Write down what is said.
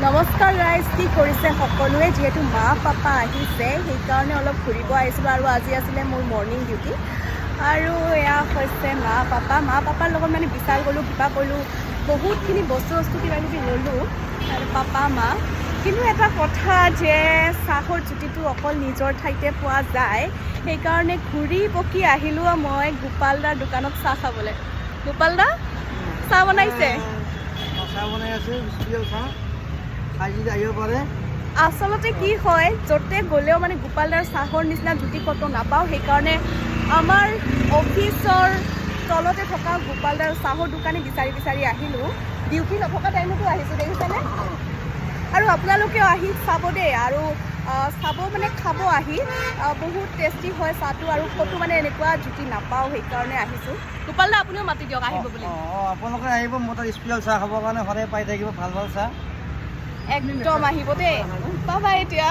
নমস্কাৰ ৰাইজ, কি কৰিছে সকলোৱে? যিহেতু মা পাপা আহিছে সেইকাৰণে অলপ ঘূৰিব আহিছিলোঁ আৰু আজি আছিলে মোৰ মৰ্ণিং ডিউটি আৰু এয়া হৈছে মা পাপাৰ লগত মানে বিশাল গ'লোঁ, কিবা কৰিলোঁ, বহুতখিনি বস্তু কিবা কিবি ল'লোঁ আৰু পাপা মা। কিন্তু এটা কথা যে চাহৰ জুতিটো অকল নিজৰ ঠাইতে পোৱা যায়, সেইকাৰণে ঘূৰি পকি আহিলোঁ মই গোপাল দাৰ দোকানত চাহ খাবলৈ। গোপাল দা চাহ বনাইছে? চাহ বনাই আছে, স্পেচিয়েল চাহ আজি আহিব পাৰে। আচলতে কি হয়, য'তে গ'লেও মানে গোপালদাৰ চাহৰ নিচিনা জুতি ক'তো নাপাওঁ, সেইকাৰণে আমাৰ অফিচৰ তলতে থকা গোপালদাৰ চাহৰ দোকানে বিচাৰি আহিলোঁ। ডিউটি নথকা টাইমতো আহিছোঁ, দেখিছেনে? আৰু আপোনালোকেও আহি চাব দেই, আৰু চাব মানে খাব আহি, বহুত টেষ্টি হয় চাহটো আৰু ক'তো মানে এনেকুৱা জুতি নাপাওঁ, সেইকাৰণে আহিছোঁ। গোপালদা আপুনিও মাতি দিয়ক আহিব বুলি। আপোনালোকে আহিব, মোৰ তাত স্পেচিয়েল চাহ খাবৰ কাৰণে সদায় পাই থাকিব, ভাল চাহ একদম আহিব দেই। বাই বাই এতিয়া।